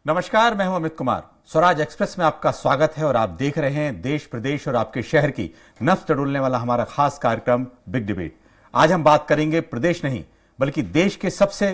नमस्कार, मैं हूं अमित कुमार। स्वराज एक्सप्रेस में आपका स्वागत है और आप देख रहे हैं देश, प्रदेश और आपके शहर की नब्ज टटोलने वाला हमारा खास कार्यक्रम बिग डिबेट। आज हम बात करेंगे प्रदेश नहीं बल्कि देश के सबसे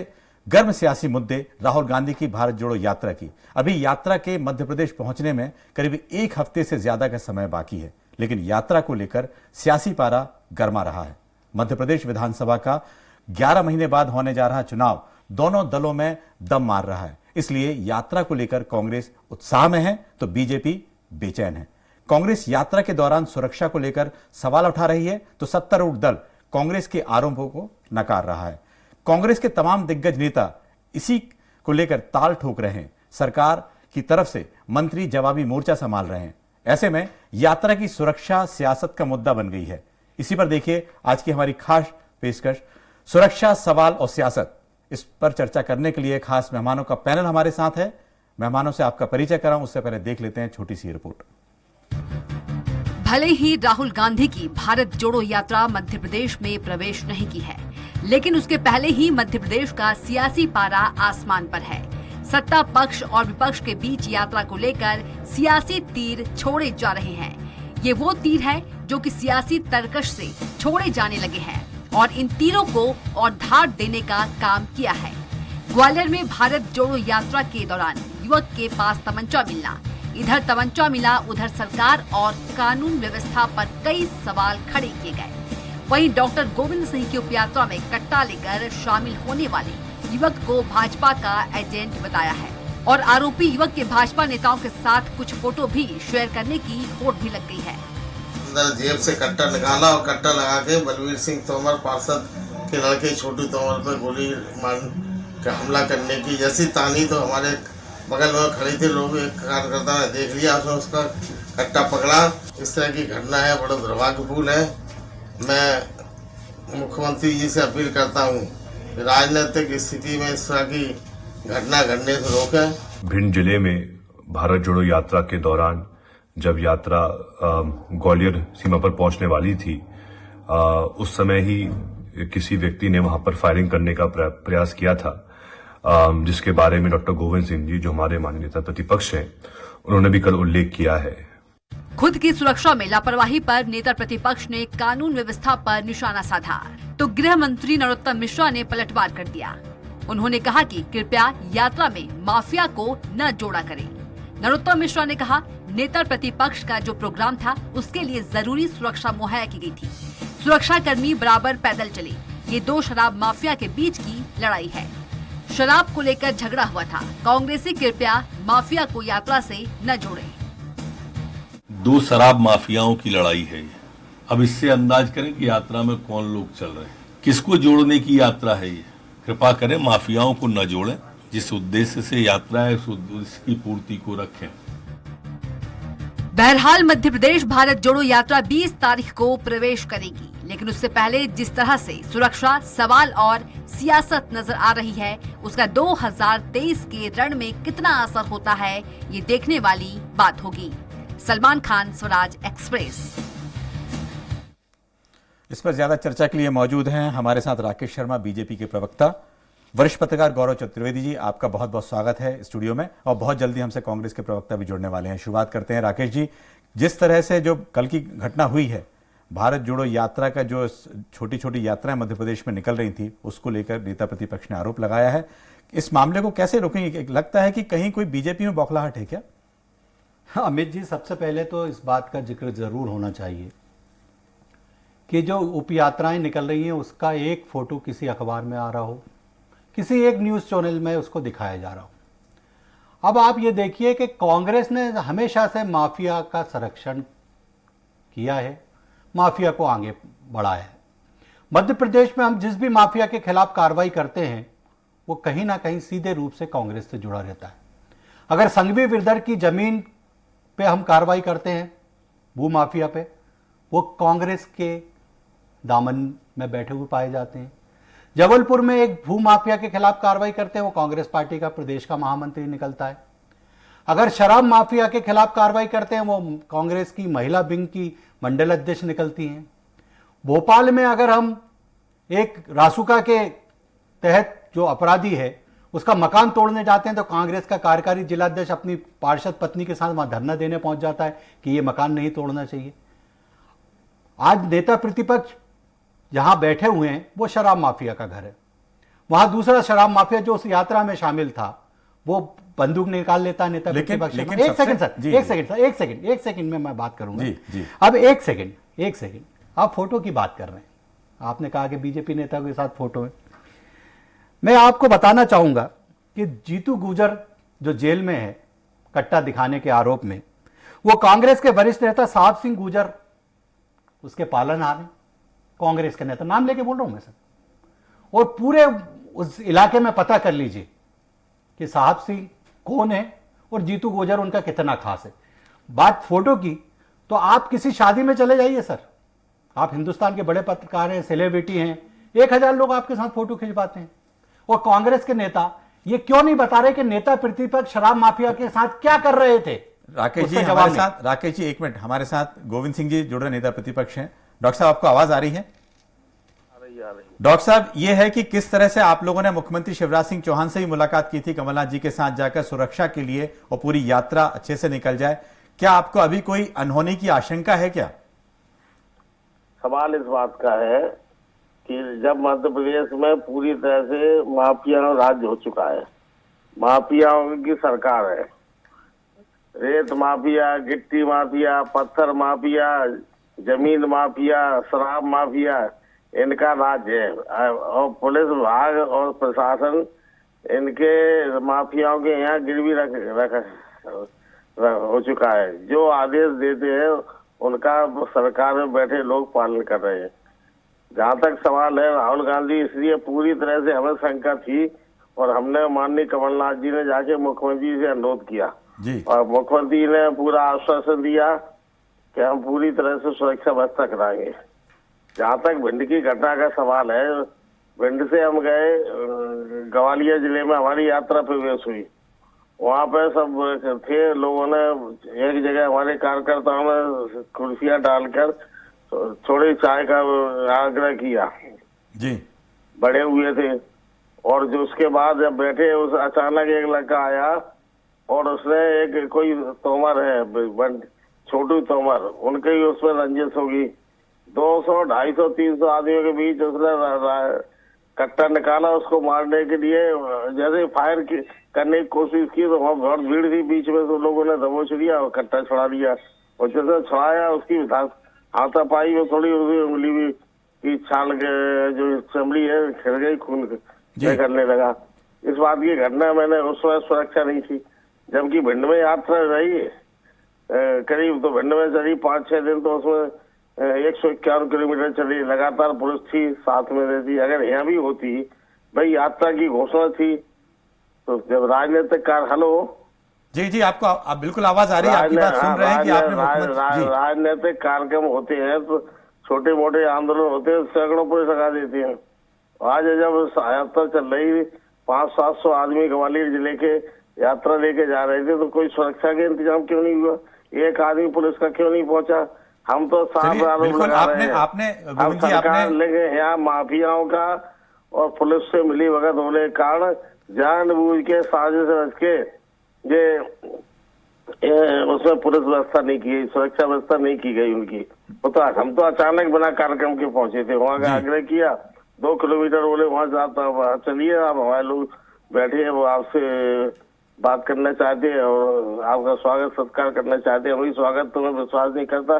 गर्म सियासी मुद्दे राहुल गांधी की भारत जोड़ो यात्रा की। अभी यात्रा के मध्य प्रदेश पहुंचने में करीब एक हफ्ते से ज्यादा का समय बाकी है, लेकिन यात्रा को लेकर सियासी पारा गर्मा रहा है। मध्य प्रदेश विधानसभा का 11 महीने बाद होने जा रहा चुनाव दोनों दलों में दम मार रहा है, इसलिए यात्रा को लेकर कांग्रेस उत्साह में है तो बीजेपी बेचैन है। कांग्रेस यात्रा के दौरान सुरक्षा को लेकर सवाल उठा रही है तो सत्तारूढ़ दल कांग्रेस के आरोपों को नकार रहा है। कांग्रेस के तमाम दिग्गज नेता इसी को लेकर ताल ठोक रहे हैं। सरकार की तरफ से मंत्री जवाबी मोर्चा संभाल रहे हैं। ऐसे में यात्रा की सुरक्षा सियासत का मुद्दा बन गई है। इसी पर देखिए आज की हमारी खास पेशकश, सुरक्षा, सवाल और सियासत। इस पर चर्चा करने के लिए खास मेहमानों का पैनल हमारे साथ है। मेहमानों से आपका परिचय कराऊं उससे पहले देख लेते हैं छोटी सी रिपोर्ट। भले ही राहुल गांधी की भारत जोड़ो यात्रा मध्य प्रदेश में प्रवेश नहीं की है, लेकिन उसके पहले ही मध्य प्रदेश का सियासी पारा आसमान पर है। सत्ता पक्ष और विपक्ष के बीच यात्रा को लेकर सियासी तीर छोड़े जा रहे हैं। ये वो तीर है जो कि सियासी तरकश से छोड़े जाने लगे हैं और इन तीरों को और धार देने का काम किया है। ग्वालियर में भारत जोड़ो यात्रा के दौरान युवक के पास तमंचा मिलना, इधर तमंचा मिला उधर सरकार और कानून व्यवस्था पर कई सवाल खड़े किए गए। वहीं डॉक्टर गोविंद सिंह की उपयात्रा में कट्टा लेकर शामिल होने वाले युवक को भाजपा का एजेंट बताया है और आरोपी युवक के भाजपा नेताओं के साथ कुछ फोटो भी शेयर करने की होड़ भी लग गई है। अंदर जेब से कट्टा निकाला और कट्टा लगा के बलवीर सिंह तोमर पार्षद के लड़के छोटू तोमर पर गोली मार का हमला करने की जैसी तानी तो हमारे बगल में खड़े थे लोग, एक कार्यकर्ता ने देख लिया, उसने उसका कट्टा पकड़ा। इस तरह की घटना है, बड़ा दुर्भाग्यपूर्ण है। मैं मुख्यमंत्री जी से अपील करता हूँ कि राजनीतिक स्थिति में इस तरह की घटना घटने से रोकें। भिंड जिले में भारत जोड़ो यात्रा के दौरान जब यात्रा ग्वालियर सीमा पर पहुंचने वाली थी, उस समय ही किसी व्यक्ति ने वहां पर फायरिंग करने का प्रयास किया था, जिसके बारे में डॉक्टर गोविंद सिंह जी, जो हमारे माननीय नेता प्रतिपक्ष हैं, उन्होंने भी कल उल्लेख किया है। खुद की सुरक्षा में लापरवाही पर नेता प्रतिपक्ष ने कानून व्यवस्था पर निशाना साधा तो गृह मंत्री नरोत्तम मिश्रा ने पलटवार कर दिया। उन्होंने कहा कि कृपया यात्रा में माफिया को न जोड़ा करें। नरोत्तम मिश्रा ने कहा, नेता प्रतिपक्ष का जो प्रोग्राम था उसके लिए जरूरी सुरक्षा मुहैया की गई थी। सुरक्षा कर्मी बराबर पैदल चले। ये दो शराब माफिया के बीच की लड़ाई है। शराब को लेकर झगड़ा हुआ था। कांग्रेसी कृपया माफिया को यात्रा से न जोड़ें। दो शराब माफियाओं की लड़ाई है। अब इससे अंदाज करें कि यात्रा में कौन लोग चल रहे हैं, किसको जोड़ने की यात्रा है ये। कृपा करें माफियाओं को न जोड़ें, जिस उद्देश्य से यात्रा है उस उद्देश्य की पूर्ति को रखें। बहरहाल मध्य प्रदेश भारत जोड़ो यात्रा 20 तारीख को प्रवेश करेगी, लेकिन उससे पहले जिस तरह से सुरक्षा, सवाल और सियासत नजर आ रही है, उसका 2023 के रण में कितना असर होता है, ये देखने वाली बात होगी। सलमान खान, स्वराज एक्सप्रेस। इस पर ज्यादा चर्चा के लिए मौजूद हैं हमारे साथ राकेश शर्मा, बीजेपी के प्रवक्ता। वरिष्ठ पत्रकार गौरव चतुर्वेदी जी, आपका बहुत बहुत स्वागत है स्टूडियो में। और बहुत जल्दी हमसे कांग्रेस के प्रवक्ता भी जुड़ने वाले हैं। शुरुआत करते हैं राकेश जी, जिस तरह से जो कल की घटना हुई है, भारत जोड़ो यात्रा का जो छोटी छोटी यात्राएं मध्य प्रदेश में निकल रही थी, उसको लेकर नेता प्रतिपक्ष ने आरोप लगाया है। इस मामले को कैसे रोकेंगे? लगता है कि कहीं कोई बीजेपी में बौखलाहट है क्या? हाँ अमित जी, सबसे पहले तो इस बात का जिक्र जरूर होना चाहिए कि जो उप यात्राएं निकल रही हैं उसका एक फोटो किसी अखबार में आ रहा हो, किसी एक न्यूज़ चैनल में उसको दिखाया जा रहा हो। अब आप ये देखिए कि कांग्रेस ने हमेशा से माफिया का संरक्षण किया है, माफिया को आगे बढ़ाया है। मध्य प्रदेश में हम जिस भी माफिया के खिलाफ कार्रवाई करते हैं वो कहीं ना कहीं सीधे रूप से कांग्रेस से जुड़ा रहता है। अगर संघवी बिरदर की जमीन पे हम कार्रवाई करते हैं, भू माफिया पे, वो कांग्रेस के दामन में बैठे हुए पाए जाते हैं। जबलपुर में एक भू माफिया के खिलाफ कार्रवाई करते हैं, वो कांग्रेस पार्टी का प्रदेश का महामंत्री निकलता है। अगर शराब माफिया के खिलाफ कार्रवाई करते हैं, वो कांग्रेस की महिला विंग की मंडल अध्यक्ष निकलती हैं। भोपाल में अगर हम एक रासुका के तहत जो अपराधी है उसका मकान तोड़ने जाते हैं तो कांग्रेस का कार्यकारी जिलाध्यक्ष अपनी पार्षद पत्नी के साथ वहां धरना देने पहुंच जाता है कि ये मकान नहीं तोड़ना चाहिए। आज नेता प्रतिपक्ष जहां बैठे हुए हैं वो शराब माफिया का घर है। वहां दूसरा शराब माफिया जो उस यात्रा में शामिल था वो बंदूक निकाल लेता है नेता प्रतिपक्ष। एक सेकंड सर, एक सेकंड में मैं बात करूंगा। अब एक सेकंड आप फोटो की बात कर रहे हैं, आपने कहा कि बीजेपी नेता के साथ फोटो है। मैं आपको बताना चाहूंगा कि जीतू गुजर जो जेल में है कट्टा दिखाने के आरोप में, वो कांग्रेस के वरिष्ठ नेता साहब सिंह गुजर उसके पालनहार हैं, कांग्रेस के नेता, नाम लेके बोल रहा हूं मैं सर। और पूरे उस इलाके में पता कर लीजिए कि साहब सिंह कौन है और जीतू गुजर उनका कितना खास है। बात फोटो की, तो आप किसी शादी में चले जाइए सर, आप हिंदुस्तान के बड़े पत्रकार हैं, सेलिब्रिटी हैं, 1000 लोग आपके साथ फोटो खिंचवाते हैं। और कांग्रेस के नेता ये क्यों नहीं बता रहे कि नेता प्रतिपक्ष शराब माफिया के साथ क्या कर रहे थे? राकेश जी एक मिनट, हमारे साथ गोविंद सिंह जी जुड़ रहे, नेता प्रतिपक्ष हैं। डॉक्टर साहब आपको आवाज आ रही है? डॉक्टर साहब, यह है कि किस तरह से आप लोगों ने मुख्यमंत्री शिवराज सिंह चौहान से ही मुलाकात की थी कमलनाथ जी के साथ जाकर सुरक्षा के लिए और पूरी यात्रा अच्छे से निकल जाए। क्या आपको अभी कोई अनहोनी की आशंका है क्या? सवाल इस बात का है कि जब मध्य प्रदेश में पूरी तरह से माफिया राज्य हो चुका है, माफियाओं की सरकार है, रेत माफिया, गिट्टी माफिया, पत्थर माफिया, जमीन माफिया, शराब माफिया, इनका राज्य है। और पुलिस विभाग और प्रशासन इनके माफियाओं के यहाँ गिरवी रख हो चुका है। जो आदेश देते हैं उनका सरकार में बैठे लोग पालन कर रहे हैं। जहाँ तक सवाल है राहुल गांधी, इसलिए पूरी तरह से हमें शंका थी और हमने माननीय कमलनाथ जी ने जाके मुख्यमंत्री से अनुरोध किया जी। और मुख्यमंत्री ने पूरा आश्वासन दिया कि हम पूरी तरह से सुरक्षा व्यवस्था कराएंगे। जहाँ तक भिंड की घटना का सवाल है, भिंड से हम गए ग्वालियर जिले में, हमारी यात्रा प्रवेश हुई। वहाँ पे सब थे, लोगों ने एक जगह हमारे कार्यकर्ताओं ने कुर्सियां डालकर थोड़ी चाय का आग्रह किया जी, बड़े हुए थे। और जो उसके बाद जब बैठे, उस अचानक एक लड़का आया और उसने एक कोई तोमर है, छोटू तोमर, उनके ही उसमें रंजिश होगी। 200, 250, 300 आदमियों के बीच उसने कट्टा निकाला उसको मारने के लिए। जैसे फायर करने की कोशिश की तो वहाँ बहुत भीड़ थी बीच में, तो लोगों ने दबोच लिया और कट्टा छुड़ा लिया। और जैसे छुड़ाया उसकी हाथापाई में थोड़ी उंगली भी की छाल के जो चमड़ी है खिल गई, खून करने लगा। इस बात की घटना मैंने उस वक्त सुरक्षा नहीं थी, जबकि भिंड में यात्रा रही करीब, तो भिंड में चली 5-6 दिन, तो उसमें 151 किलोमीटर चली, लगातार पुलिस थी साथ में रहती। अगर यहाँ भी होती, भाई यात्रा की घोषणा थी, तो जब राजनीतिक कार्य, हेलो जी, आपको आप बिल्कुल आवाज आ रही है, आपकी बात सुन रहे हैं कि आपने राजनीतिक कार्यक्रम होते हैं तो छोटे मोटे आंदोलन होते हैं, सैकड़ों पुलिस लगा देती है। आज जब यात्रा चल रही, 500-700 आदमी ग्वालियर जिले के यात्रा लेके जा रहे थे, तो कोई सुरक्षा के इंतजाम क्यों नहीं हुआ? एक आदमी पुलिस का क्यों नहीं पहुंचा? हम तो साफ आरोप लगा रहे हैं। हम सरकार लेके यहाँ माफियाओं का और पुलिस से मिली भगत होने के कारण जानबूझ के साजिश रच के ये उसमें पुलिस व्यवस्था नहीं की, सुरक्षा व्यवस्था नहीं की गई उनकी। तो हम तो अचानक बिना कार्यक्रम के पहुंचे थे, वहाँ का आग्रह किया, 2 किलोमीटर बोले वहाँ जाता, चलिए आप, हमारे लोग बैठे हैं, वो आपसे बात करना चाहते हैं और आपका स्वागत सत्कार करना चाहते हैं। वही स्वागत तो मैं विश्वास नहीं करता,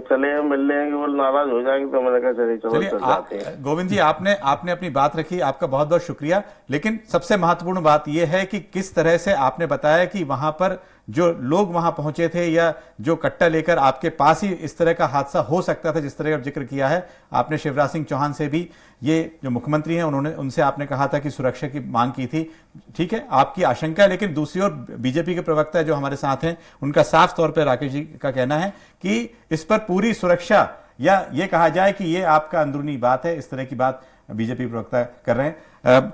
चले मिल लेंगे, वो नाराज हो जाएंगे, तो मैंने कहा चलो जाते हैं। गोविंद जी, आपने अपनी बात रखी, आपका बहुत बहुत शुक्रिया। लेकिन सबसे महत्वपूर्ण बात यह है कि किस तरह से आपने बताया कि वहां पर जो लोग वहां पहुंचे थे या जो कट्टा लेकर आपके पास ही इस तरह का हादसा हो सकता था, जिस तरह का जिक्र किया है आपने शिवराज सिंह चौहान से भी, ये जो मुख्यमंत्री हैं उनसे आपने कहा था कि सुरक्षा की मांग की थी। ठीक है, आपकी आशंका है, लेकिन दूसरी ओर बीजेपी के प्रवक्ता जो हमारे साथ हैं, उनका साफ तौर पर राकेश जी का कहना है कि इस पर पूरी सुरक्षा, या ये कहा जाए कि ये आपका अंदरूनी बात है, इस तरह की बात बीजेपी प्रवक्ता कर रहे हैं।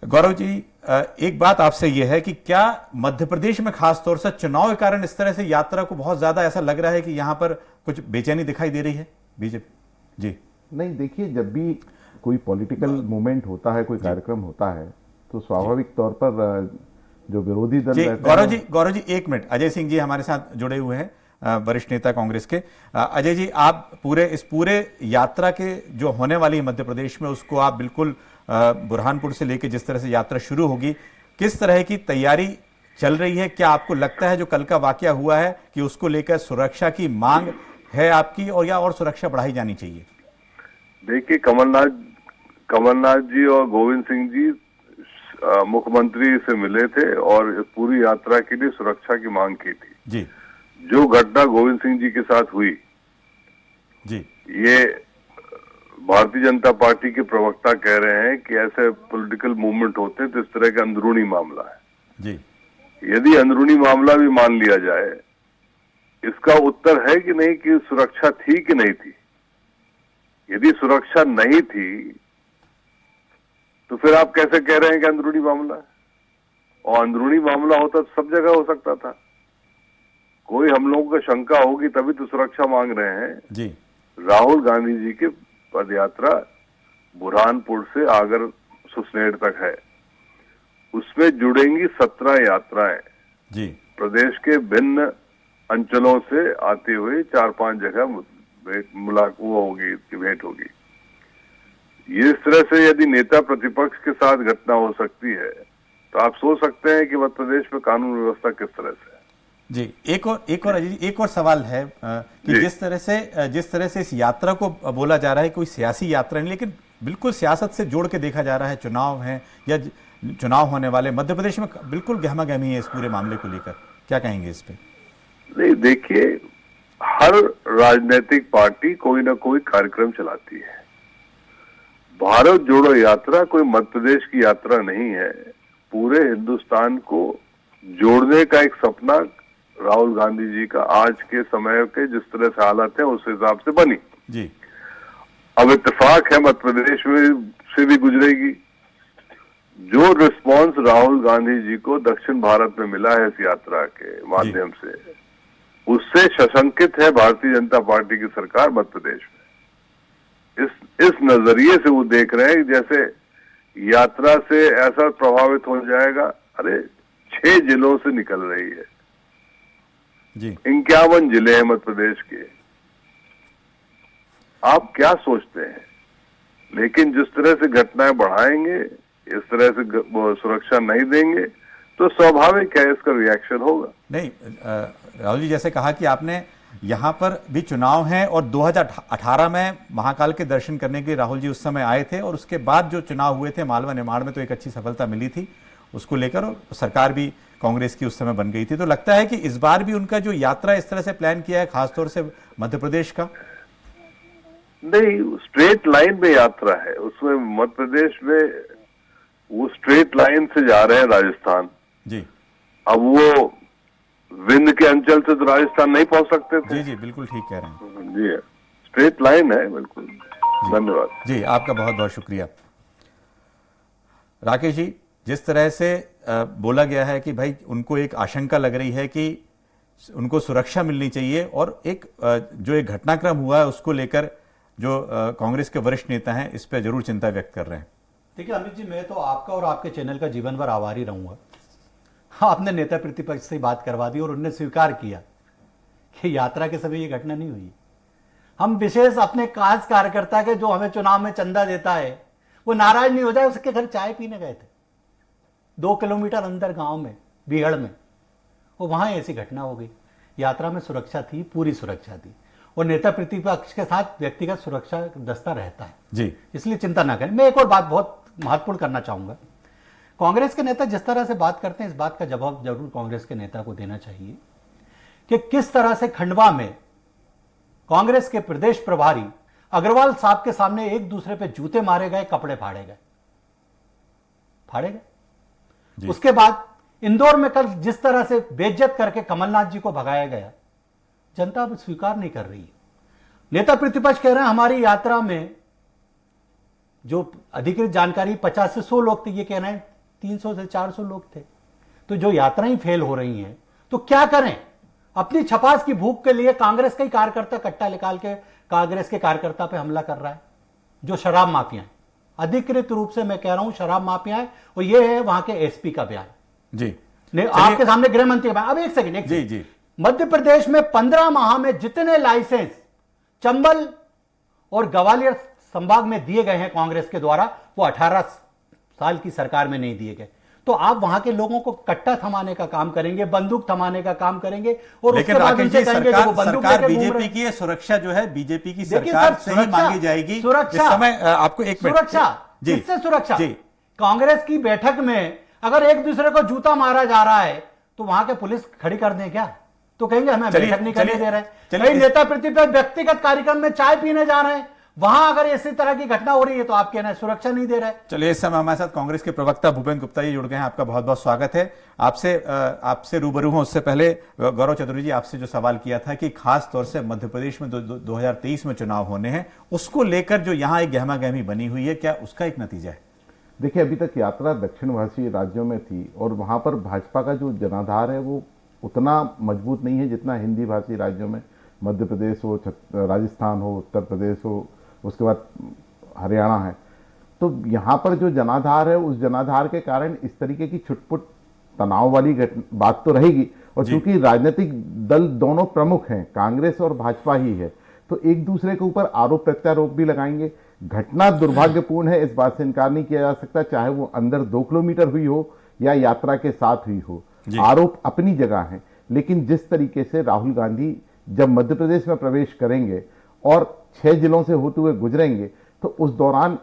गौरव जी, एक बात आपसे यह है कि क्या मध्य प्रदेश में खास तौर से चुनाव के कारण इस तरह से यात्रा को बहुत ज्यादा ऐसा लग रहा है कि यहां पर कुछ बेचैनी दिखाई दे रही है बीजेपी? जी नहीं, देखिए, जब भी कोई पॉलिटिकल मूवमेंट होता है, कोई कार्यक्रम होता है, तो स्वाभाविक तौर पर जो विरोधी दल जी रहते हैं गौरव जी एक मिनट, अजय सिंह जी हमारे साथ जुड़े हुए हैं, वरिष्ठ नेता कांग्रेस के। अजय जी, आप इस पूरे यात्रा के जो होने वाली है मध्य प्रदेश में, उसको आप बिल्कुल बुरहानपुर से लेके जिस तरह से यात्रा शुरू होगी, किस तरह की तैयारी चल रही है? क्या आपको लगता है जो कल का वाकया हुआ है कि उसको लेकर सुरक्षा की मांग है आपकी, और या और सुरक्षा बढ़ाई जानी चाहिए? देखिए, कमलनाथ जी और गोविंद सिंह जी मुख्यमंत्री से मिले थे और इस पूरी यात्रा के लिए सुरक्षा की मांग की थी जी। जो घटना गोविंद सिंह जी के साथ हुई जी, ये भारतीय जनता पार्टी के प्रवक्ता कह रहे हैं कि ऐसे पॉलिटिकल मूवमेंट होते हैं तो इस तरह का अंदरूनी मामला है जी। यदि अंदरूनी मामला भी मान लिया जाए, इसका उत्तर है कि नहीं कि सुरक्षा थी कि नहीं थी। यदि सुरक्षा नहीं थी तो फिर आप कैसे कह रहे हैं कि अंदरूनी मामला है? और अंदरूनी मामला होता तो सब जगह हो सकता था। कोई हम लोगों को शंका होगी तभी तो सुरक्षा मांग रहे हैं जी। राहुल गांधी जी की पदयात्रा बुरहानपुर से आगर सुसनेर तक है, उसमें जुड़ेंगी 17 यात्राएं जी। प्रदेश के भिन्न अंचलों से आते हुए 4-5 जगह मुलाकात होगी, इसकी भेंट होगी। ये इस तरह से यदि नेता प्रतिपक्ष के साथ घटना हो सकती है तो आप सोच सकते हैं कि मध्य प्रदेश में कानून व्यवस्था किस तरह से है। जी, एक और अजय जी, एक और सवाल है कि जिस तरह से इस यात्रा को बोला जा रहा है कोई सियासी यात्रा नहीं, लेकिन बिल्कुल सियासत से जोड़ के देखा जा रहा है, चुनाव है या चुनाव होने वाले, मध्य प्रदेश में बिल्कुल गहमा-गहमी है इस पूरे मामले को लेकर, क्या कहेंगे इस पे? नहीं, देखिए, हर राजनीतिक पार्टी कोई ना कोई कार्यक्रम चलाती है। भारत जोड़ो यात्रा कोई मध्य प्रदेश की यात्रा नहीं है, पूरे हिंदुस्तान को जोड़ने का एक सपना राहुल गांधी जी का आज के समय के जिस तरह से हालत है उस हिसाब से बनी जी। अब इत्तेफाक है मध्य प्रदेश में से भी गुजरेगी। जो रिस्पांस राहुल गांधी जी को दक्षिण भारत में मिला है इस यात्रा के माध्यम से, उससे सशंकित है भारतीय जनता पार्टी की सरकार मध्य प्रदेश में। इस नजरिए से वो देख रहे हैं जैसे यात्रा से ऐसा प्रभावित हो जाएगा। अरे 6 जिलों से निकल रही है जी। 51 जिले हैं मध्य प्रदेश के। आप क्या सोचते हैं? लेकिन जिस तरह से घटनाएं बढ़ाएंगे, इस तरह से वो सुरक्षा नहीं देंगे तो स्वाभाविक है इसका रिएक्शन होगा। नहीं, राहुल जी, जैसे कहा कि आपने यहाँ पर भी चुनाव है और 2018 में महाकाल के दर्शन करने के लिए राहुल जी उस समय आए थे, और उसके बाद जो चुनाव हुए थे मालवा निमाड़ में तो एक अच्छी सफलता मिली थी उसको लेकर, और सरकार भी कांग्रेस की उस समय बन गई थी। तो लगता है कि इस बार भी उनका जो यात्रा इस तरह से प्लान किया है, खासतौर से मध्य प्रदेश का? नहीं, स्ट्रेट लाइन में यात्रा है, उसमें मध्य प्रदेश में वो स्ट्रेट लाइन से जा रहे हैं राजस्थान जी। अब वो विंध्य के अंचल से तो राजस्थान नहीं पहुंच सकते थे। जी जी, बिल्कुल ठीक कह रहे हैं जी, स्ट्रेट लाइन है बिल्कुल। धन्यवाद जी, आपका बहुत बहुत शुक्रिया। राकेश जी, जिस तरह से बोला गया है कि भाई उनको एक आशंका लग रही है कि उनको सुरक्षा मिलनी चाहिए, और एक जो एक घटनाक्रम हुआ है उसको लेकर जो कांग्रेस के वरिष्ठ नेता हैं इस पर जरूर चिंता व्यक्त कर रहे हैं। देखिए अमित जी, मैं तो आपका और आपके चैनल का जीवन भर आभारी रहूंगा। आपने नेता प्रतिपक्ष से बात करवा दी और उन्होंने स्वीकार किया कि यात्रा के समय ये घटना नहीं हुई। हम विशेष अपने खास कार्यकर्ता के जो हमें चुनाव में चंदा देता है वो नाराज नहीं हो जाए, उसके घर चाय पीने गए थे 2 किलोमीटर अंदर गांव में बीहड़ में, और वहां ऐसी घटना हो गई। यात्रा में सुरक्षा थी, पूरी सुरक्षा थी, और नेता प्रतिपक्ष के साथ व्यक्तिगत सुरक्षा दस्ता रहता है जी, इसलिए चिंता ना करें। मैं एक और बात बहुत महत्वपूर्ण करना चाहूंगा। कांग्रेस के नेता जिस तरह से बात करते हैं, इस बात का जवाब जरूर कांग्रेस के नेता को देना चाहिए कि किस तरह से खंडवा में कांग्रेस के प्रदेश प्रभारी अग्रवाल साहब के सामने एक दूसरे पे जूते मारे गए, कपड़े फाड़े गए। उसके बाद इंदौर में कल जिस तरह से बेइज्जत करके कमलनाथ जी को भगाया गया, जनता अब स्वीकार नहीं कर रही है। नेता प्रतिपक्ष कह रहे हैं हमारी यात्रा में जो अधिकृत जानकारी 50 से 100 लोग थे, ये कह रहे हैं 300 से 400 लोग थे। तो जो यात्राएं फेल हो रही हैं तो क्या करें? अपनी छपास की भूख के लिए कांग्रेस का ही कार्यकर्ता कट्टा निकाल के कांग्रेस के कार्यकर्ता पे हमला कर रहा है, जो शराब माफिया है। अधिकृत रूप से मैं कह रहा हूं शराब माफिया है, और ये है वहां के एसपी का बयान। जी नहीं, आपके सामने गृह मंत्री का बयान। अब एक सेकंड, जी जी मध्य प्रदेश में 15 माह में जितने लाइसेंस चंबल और ग्वालियर संभाग में दिए गए हैं कांग्रेस के द्वारा, वो 18 साल की सरकार में नहीं दिए गए। तो आप वहां के लोगों को कट्टा थमाने का काम करेंगे, बंदूक थमाने का काम करेंगे, और लेकिन उसके बाद राकेश उनसे जी, कहेंगे कि वो बंदूक सरकार लेके घूम रहे बीजेपी हैं। की है, सुरक्षा जो है बीजेपी की देखिए सरकार सर, से ही सुरक्षा- मांगी जाएगी। सुरक्षा- इस समय आपको एक मिनट, सुरक्षा, जी किससे सुरक्षा? जी कांग्रेस की बैठक में अगर एक दूसरे को जूता मारा जा रहा है तो वहां के पुलिस खड़ी कर दें क्या? तो कहेंगे हमें चलिए, बैठक नहीं करने चलिए, दे रहे। चलिए, कई नेता प्रतिपक्ष व्यक्तिगत कार्यक्रम में चाय पीने जा रहे हैं, वहां अगर इसी तरह की घटना हो रही है तो आप कहना सुरक्षा नहीं दे रहे। चलिए, इस समय हमारे साथ कांग्रेस के प्रवक्ता भूपेंद्र गुप्ता जी जुड़ गए हैं। आपका बहुत बहुत स्वागत है। आपसे रूबरू हूं, उससे पहले गौरव चतुर्वेदी जी, आपसे जो सवाल किया था कि खास तौर से मध्य प्रदेश में 2023 में चुनाव होने हैं, उसको लेकर जो यहां एक गहमा गहमी बनी हुई है, क्या उसका एक नतीजा है? देखिए, अभी तक यात्रा दक्षिणवासी राज्यों में थी और वहां पर भाजपा का जो जनाधार है वो उतना मजबूत नहीं है जितना हिंदी भाषी राज्यों में, मध्य प्रदेश हो, राजस्थान हो, उत्तर प्रदेश हो, उसके बाद हरियाणा है। तो यहाँ पर जो जनाधार है, उस जनाधार के कारण इस तरीके की छुटपुट तनाव वाली बात तो रहेगी। और चूंकि राजनीतिक दल दोनों प्रमुख हैं, कांग्रेस और भाजपा ही है, तो एक दूसरे के ऊपर आरोप प्रत्यारोप भी लगाएंगे। घटना दुर्भाग्यपूर्ण है, इस बात से इनकार नहीं किया जा सकता, चाहे वो अंदर 2 किलोमीटर हुई हो या यात्रा के साथ हुई हो। आरोप अपनी जगह है, लेकिन जिस तरीके से राहुल गांधी जब मध्य प्रदेश में प्रवेश करेंगे और 6 जिलों से होते हुए गुजरेंगे, तो उस दौरान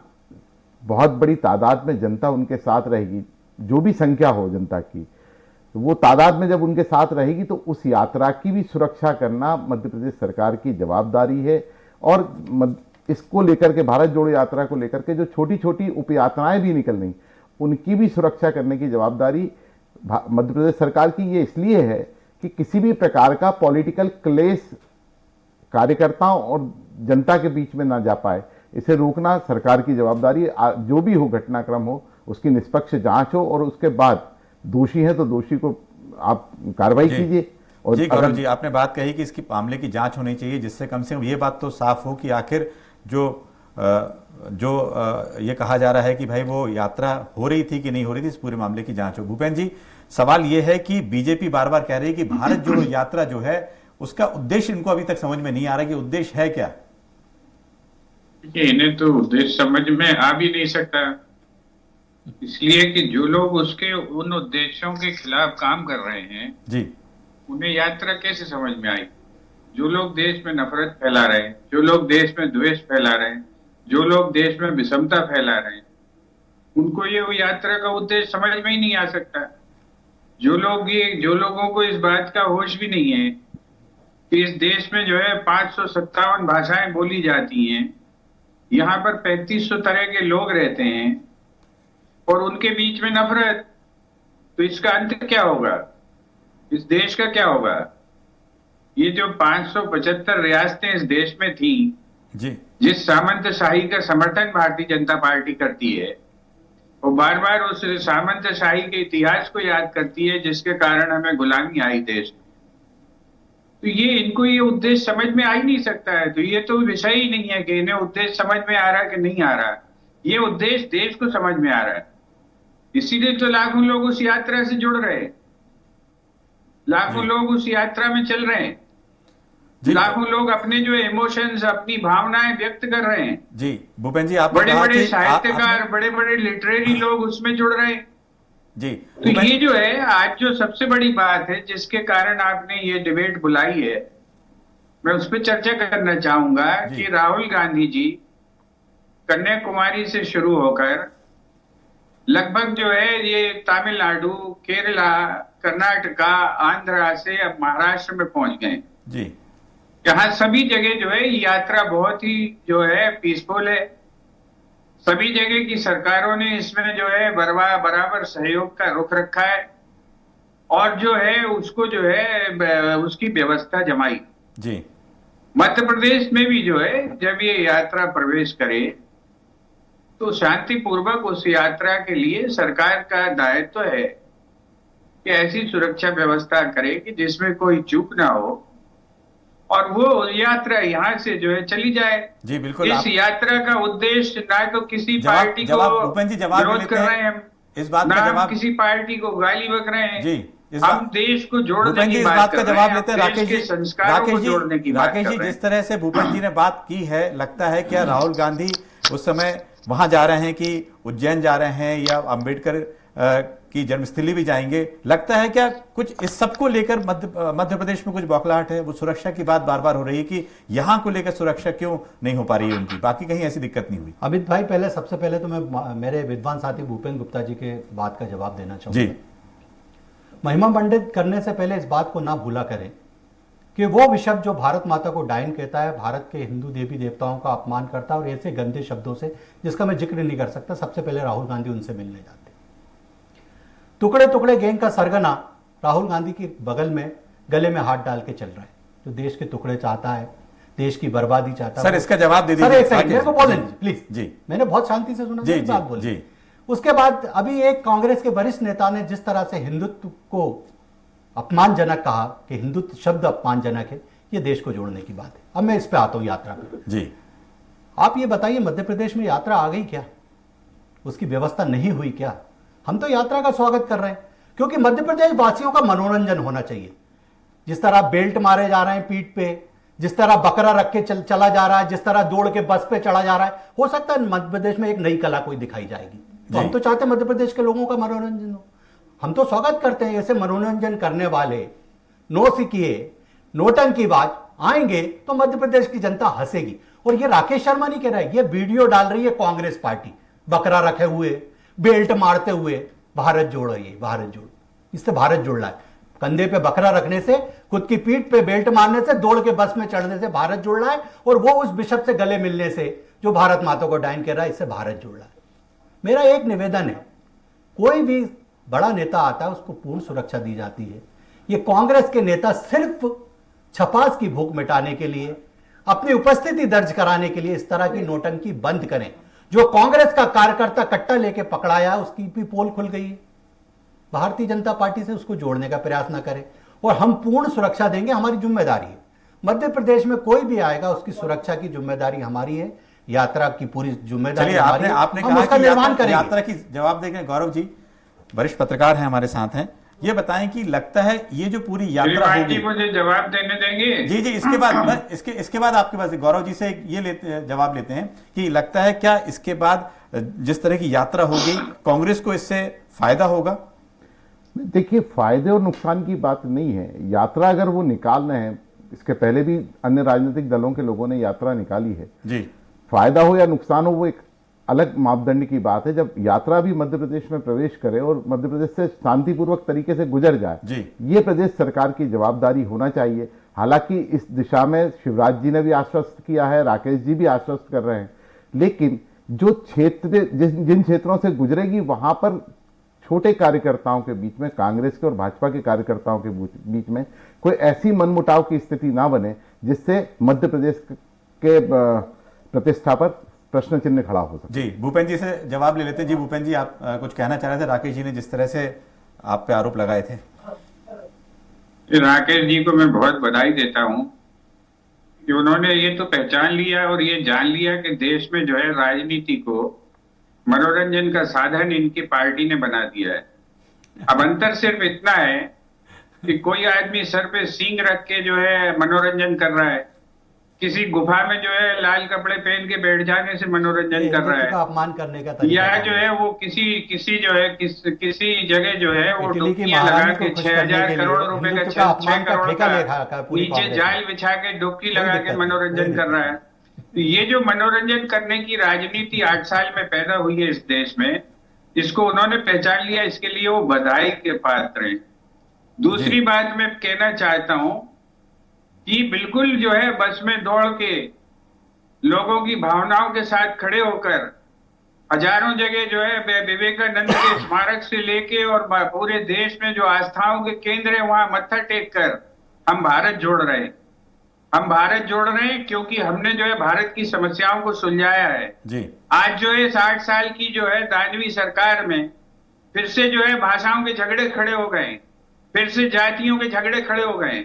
बहुत बड़ी तादाद में जनता उनके साथ रहेगी, जो भी संख्या हो जनता की, वो तादाद में जब उनके साथ रहेगी तो उस यात्रा की भी सुरक्षा करना मध्य प्रदेश सरकार की जवाबदारी है। और इसको लेकर के, भारत जोड़ो यात्रा को लेकर के जो छोटी छोटी उप यात्राएं भी निकल रही, उनकी भी सुरक्षा करने की जवाबदारी मध्य प्रदेश सरकार की ये इसलिए है कि किसी भी प्रकार का पॉलिटिकल क्लेश कार्यकर्ताओं और जनता के बीच में ना जा पाए, इसे रोकना सरकार की जवाबदारी। जो भी हो घटनाक्रम हो, उसकी निष्पक्ष जांच हो और उसके बाद दोषी है तो दोषी को आप कार्रवाई कीजिए। और जी गौरव जी, आपने बात कही कि इसकी मामले की जांच होनी चाहिए, जिससे कम से कम ये बात तो साफ हो कि आखिर जो ये कहा जा रहा है कि भाई वो यात्रा हो रही थी कि नहीं हो रही थी, इस पूरे मामले की जांच हो। भूपेंद्र जी, सवाल ये है कि बीजेपी बार बार कह रही है कि भारत जोड़ो यात्रा जो है उसका उद्देश्य इनको अभी तक समझ में नहीं आ रहा कि उद्देश्य है क्या। इन्हें तो उद्देश्य समझ में आ भी नहीं सकता, इसलिए कि जो लोग उसके उन उद्देश्यों के खिलाफ काम कर रहे हैं जी, उन्हें यात्रा कैसे समझ में आई। जो लोग देश में नफरत फैला रहे हैं, जो लोग देश में द्वेष फैला रहे हैं, जो लोग देश में विषमता फैला रहे हैं, उनको ये यात्रा का उद्देश्य समझ में ही नहीं आ सकता। जो लोगों को इस बात का होश भी नहीं है कि इस देश में जो है 557 भाषाएं बोली जाती हैं, यहाँ पर 3500 तरह के लोग रहते हैं और उनके बीच में नफरत, तो इसका अंत क्या होगा, इस देश का क्या होगा। ये जो 575 रियासतें इस देश में थी जी, जिस सामंतशाही का समर्थन भारतीय जनता पार्टी करती है, वो बार बार उस सामंतशाही के इतिहास को याद करती है जिसके कारण हमें गुलामी आई देश में। तो इनको ये उद्देश्य समझ में आ ही नहीं सकता है। तो ये तो विषय ही नहीं है कि इन्हें उद्देश्य समझ में आ रहा है कि नहीं आ रहा, ये उद्देश्य देश को समझ में आ रहा है। इसीलिए तो लाखों लोग उस यात्रा से जुड़ रहे हैं, लाखों लोग उस यात्रा में चल रहे हैं, लाखों लोग अपने जो इमोशंस, अपनी भावनाएं व्यक्त कर रहे हैं। जी भूपेंद्र जी, आप बड़े बड़े साहित्यकार, बड़े बड़े लिटरेरी लोग उसमें जुड़ रहे हैं जी। तो ये जो है आज जो सबसे बड़ी बात है जिसके कारण आपने ये डिबेट बुलाई है, मैं उस पर चर्चा करना चाहूंगा कि राहुल गांधी जी कन्याकुमारी से शुरू होकर लगभग जो है ये तमिलनाडु, केरला, कर्नाटका, आंध्रा से अब महाराष्ट्र में पहुंच गए जी। यहाँ सभी जगह जो है यात्रा बहुत ही जो है पीसफुल है। सभी जगह की सरकारों ने इसमें जो है बराबर सहयोग का रुख रखा है और जो है उसको जो है उसकी व्यवस्था जमाई जी। मध्य प्रदेश में भी जो है जब ये यात्रा प्रवेश करे तो शांतिपूर्वक उस यात्रा के लिए सरकार का दायित्व है कि ऐसी सुरक्षा व्यवस्था करे कि जिसमें कोई चूक ना हो और वो यात्रा यहाँ से जो है चली जाए। जी बिल्कुल। इस यात्रा का उद्देश्य ना तो किसी जवाब- पार्टी जवाब को भूपेंद्र जी जवाब विरोध लेते कर हैं। रहे हैं हम, इस बात ना का हम जवाब किसी पार्टी को गाली बक रहे हैं। जी हम देश को जोड़ने भूपेंद्र जी की इस बात बात कर का रहे जवाब हैं, लेते हैं। हम राकेश देश जी के संस्कारों को जोड़ने की बात राकेश कर जी रहे हैं। जिस तरह से भूपेंद्र जी ने बात की है, लगता है क्या राहुल गांधी उस समय वहां जा रहे हैं कि उज्जैन जा रहे हैं या अंबेडकर की जन्मस्थली भी जाएंगे? लगता है क्या कुछ इस सब को लेकर मध्य प्रदेश में कुछ बौखलाहट है? वो सुरक्षा की बात बार बार हो रही है कि यहां को लेकर सुरक्षा क्यों नहीं हो पा रही है उनकी, बाकी कहीं ऐसी दिक्कत नहीं हुई? अमित भाई, सबसे पहले तो मैं मेरे विद्वान साथी भूपेंद्र गुप्ता जी के बात का जवाब देना चाहूंगा। जी। महिमा मंडित करने से पहले इस बात को ना भूला करें कि वो विषय जो भारत माता को डायन कहता है, भारत के हिंदू देवी देवताओं का अपमान करता है और ऐसे गंदे शब्दों से जिसका मैं जिक्र नहीं कर सकता, सबसे पहले राहुल गांधी उनसे मिलने जाते। टुकड़े टुकड़े गैंग का सरगना राहुल गांधी के बगल में गले में हाथ डाल के चल रहा है, जो देश के टुकड़े चाहता है, देश की बर्बादी चाहता है। सर इसका जवाब दे दीजिए। सर एक सेकंड मेरे को बोलने दीजिए प्लीज। जी मैंने बहुत शांति से सुना, जी बात बोली। जी। उसके बाद अभी एक कांग्रेस के वरिष्ठ नेता ने जिस तरह से हिंदुत्व को अपमानजनक कहा कि हिंदुत्व शब्द अपमानजनक है, ये देश को जोड़ने की बात है। अब मैं इस पे आता हूं यात्रा पे। जी आप ये बताइए, मध्य प्रदेश में यात्रा आ गई क्या? उसकी व्यवस्था नहीं हुई क्या? हम तो यात्रा का स्वागत कर रहे हैं, क्योंकि मध्य प्रदेश वासियों का मनोरंजन होना चाहिए। जिस तरह बेल्ट मारे जा रहे हैं पीठ पे, जिस तरह बकरा रख के चला जा रहा है, जिस तरह दौड़ के बस पे चढ़ा जा रहा है, हो सकता है मध्य प्रदेश में एक नई कला कोई दिखाई जाएगी। तो हम तो चाहते हैं मध्य प्रदेश के लोगों का मनोरंजन हो, हम तो स्वागत करते हैं। ऐसे मनोरंजन करने वाले नौसिखिए नोटंकीबाज आएंगे तो मध्य प्रदेश की जनता हंसेगी। और ये राकेश शर्मा नहीं कह रहा है, ये वीडियो डाल रही है कांग्रेस पार्टी, बकरा रखे हुए, बेल्ट मारते हुए, भारत जोड़ो, ये भारत जोड़ो, इससे भारत जोड़ रहा है। कंधे पे बकरा रखने से, खुद की पीठ पे बेल्ट मारने से, दौड़ के बस में चढ़ने से भारत जोड़ रहा है, और वो उस बिशप से गले मिलने से जो भारत माता को डायन कह रहा है, इससे भारत जोड़ रहा है। मेरा एक निवेदन है, कोई भी बड़ा नेता आता है उसको पूर्ण सुरक्षा दी जाती है। ये कांग्रेस के नेता सिर्फ छपास की भूख मिटाने के लिए, अपनी उपस्थिति दर्ज कराने के लिए इस तरह की नोटंकी बंद करें। जो कांग्रेस का कार्यकर्ता कट्टा लेके पकड़ाया, उसकी भी पोल खुल गई है। भारतीय जनता पार्टी से उसको जोड़ने का प्रयास ना करें, और हम पूर्ण सुरक्षा देंगे, हमारी जिम्मेदारी है। मध्य प्रदेश में कोई भी आएगा उसकी सुरक्षा की जिम्मेदारी हमारी है, यात्रा की पूरी जिम्मेदारी हमारी है। आपने हम कहा उसका कि निर्माण करेंगे। यात्रा की जवाब देंगे। गौरव जी वरिष्ठ पत्रकार हैं, हमारे साथ हैं, ये बताएं कि लगता है ये जो पूरी यात्रा होगी, मुझे जवाब देने देंगे? जी जी, इसके बाद इसके बाद आपके पास गौरव जी से ये जवाब लेते हैं कि लगता है क्या इसके बाद जिस तरह की यात्रा होगी कांग्रेस को इससे फायदा होगा? देखिए, फायदे और नुकसान की बात नहीं है। यात्रा अगर वो निकाल रहे हैं, इसके पहले भी अन्य राजनीतिक दलों के लोगों ने यात्रा निकाली है जी। फायदा हो या नुकसान हो वो एक अलग मापदंड की बात है। जब यात्रा भी मध्य प्रदेश में प्रवेश करे और मध्य प्रदेश से शांतिपूर्वक तरीके से गुजर जाए, जी। ये प्रदेश सरकार की जवाबदारी होना चाहिए। हालांकि इस दिशा में शिवराज जी ने भी आश्वस्त किया है, राकेश जी भी आश्वस्त कर रहे हैं, लेकिन जो क्षेत्र जिन क्षेत्रों से गुजरेगी वहां पर छोटे कार्यकर्ताओं के बीच में, कांग्रेस के और भाजपा के कार्यकर्ताओं के बीच में कोई ऐसी मनमुटाव की स्थिति ना बने जिससे मध्य प्रदेश के प्रतिष्ठा पर प्रश्न चिन्ह खड़ा हो सके। जी, भूपेंद्र जी से जवाब ले लेते हैं। जी भूपेंद्र जी, आप कुछ कहना चाह रहे थे? राकेश जी ने जिस तरह से आप पे आरोप लगाए थे। राकेश जी को मैं बहुत बधाई देता हूं कि उन्होंने ये तो पहचान लिया और ये जान लिया कि देश में जो है राजनीति को मनोरंजन का साधन इनकी पार्टी ने बना दिया है। अब अंतर सिर्फ इतना है कि कोई आदमी सर पे सींग रख के जो है मनोरंजन कर रहा है, किसी गुफा में जो है लाल कपड़े पहन के बैठ जाने से मनोरंजन कर रहा है, अपमान करने का या जो है वो किसी जो है किसी जगह जो है वो डुबकियां लगा के 6,000 करोड़ रुपए का 6 करोड़ का नीचे जाल बिछा के डुबकी लगा के मनोरंजन कर रहा है। तो ये जो मनोरंजन करने की राजनीति 8 साल में पैदा हुई है इस देश में, इसको उन्होंने पहचान लिया, इसके लिए वो बधाई के पात्र हैं। दूसरी बात मैं कहना चाहता हूं कि बिल्कुल जो है बस में दौड़ के लोगों की भावनाओं के साथ खड़े होकर हजारों जगह जो है विवेकानंद के स्मारक से लेके और पूरे देश में जो आस्थाओं के केंद्र है वहां मत्था टेक कर हम भारत जोड़ रहे हैं। हम भारत जोड़ रहे हैं क्योंकि हमने जो है भारत की समस्याओं को सुलझाया है जी। आज जो है 60 साल की जो है दानवी सरकार में फिर से जो है भाषाओं के झगड़े खड़े हो गए, फिर से जातियों के झगड़े खड़े हो गए।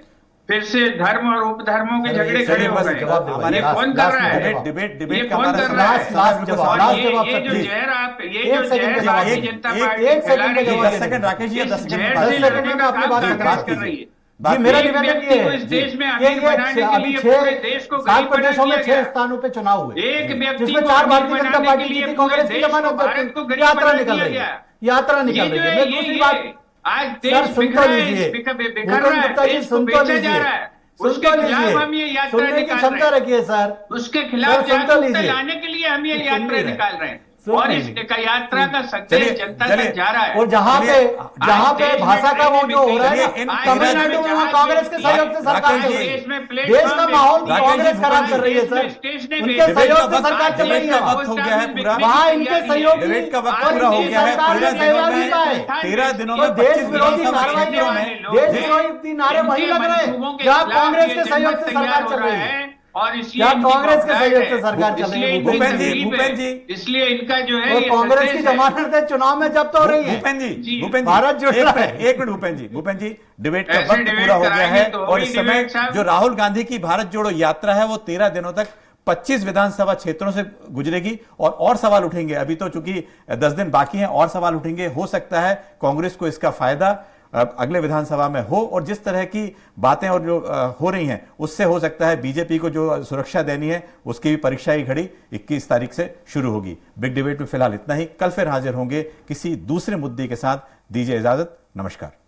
फिर से धर्म और उपधर्मों के झगड़े खड़े चलिए हो बस गए। जवाब हमारे ये कौन कर रहा है? डिबेट ये का कौन हमारा कर रहा है? लास्ट जवाब, और लास्ट ये जवाब जो सर, जहर आप ये एक जो सेकंड जहर का भारतीय जवाब, जनता एक पार्टी सेकंड फैला का रही जवाब है, 10 सेकंड राकेश जी, इस 10 सेकंड जहर बात से कीजिए। लड़ने का काम बात कांग्रेस कीजिए। कर रही है। जी मेरा एक निवेदन व्यक्ति ये को है इस देश में कि अमीर बनाने के अभी लिए 6 पूरे देश को 7 गरीब बना प्रदेशों में दिया 6 गया। स्थानों पे चुनाव हुए, एक व्यक्ति जिसमें को 4 अमीर भारतीय जनता बनाने पार्टी के लिए जीती, पूरे कांग्रेस की देश को, जमानत भारत को गरीब यात्रा बना निकल दिया रही गया। है, यात्रा ये निकल जो रही है। है मैं दूसरी बात आज सर देश सुन बिक तो रहा है, लीजिए, बिखर रहा भूपेंद्र है, गुप्ता जी देश को सुन तो बेचा जा रहा लीजिए, है, सुन उसके तो खिलाफ लीजिए, हम ये यात्रा सुनने की निकाल क्षमता रहे हैं। रखिए सर, उसके खिलाफ सर, सुन तो जागरूकता लीजिए। लाने के लिए हम ये सुन यात्रा नहीं रहे। निकाल रहे हैं सुन और नहीं इस रहे। यात्रा का चलिए, संदेश जनता चलिए। तक जा रहा है। और जहाँ पे देश में भाषा का वो जो हो रहा है चलिए, ना, इन तमिलनाडु में वहाँ कांग्रेस के सहयोग से सरकार चल रही है। देश में देश का माहौल राकेश जी, कांग्रेस खराब कर रही है सर, उनके सहयोग से सरकार चल रही डिबेट का है। वक्त हो गया है पूरा। वहाँ इनके सहयोग डिबेट का वक्त पूरा हो गया है। 13 दिनों में देश 25 विरोधी विधानसभा कार्रवाई क्षेत्रों में में देश विरोधी नारे वही लग रहे हैं जहाँ कांग्रेस के सहयोग से सरकार चल रही है, और इसलिए जहाँ इनकी कांग्रेस के बौखलाहट सहयोग है। से सरकार चल रही है। इसलिए इनकी भूपेंद्र जी, तकलीफ है। भूपेंद्र जी। इसलिए इनका जो है और ये कांग्रेस की संदेश है। जमानतें चुनाव में जब्त हो रही है। भूपेंद्र जी, जी, भूपेंद्र भारत जी, जुड़ एक रहा मिनट, है। एक मिनट भूपेंद्र जी, डिबेट का ऐसे वक्त डिबेट पूरा हो गया कराएंगे है तो और वही इस समय डिबेट साहब। जो राहुल गांधी की भारत जोड़ो यात्रा है वो 13 दिनों तक 25 विधानसभा क्षेत्रों से गुजरेगी और सवाल उठेंगे। अभी तो चूंकि 10 दिन बाकी हैं, और सवाल उठेंगे। हो सकता है कांग्रेस को इसका फायदा अगले विधानसभा में हो, और जिस तरह की बातें और जो हो रही हैं उससे हो सकता है बीजेपी को जो सुरक्षा देनी है उसकी भी परीक्षा की घड़ी 21 तारीख से शुरू होगी। बिग डिबेट में फिलहाल इतना ही। कल फिर हाजिर होंगे किसी दूसरे मुद्दे के साथ। दीजिए इजाजत, नमस्कार।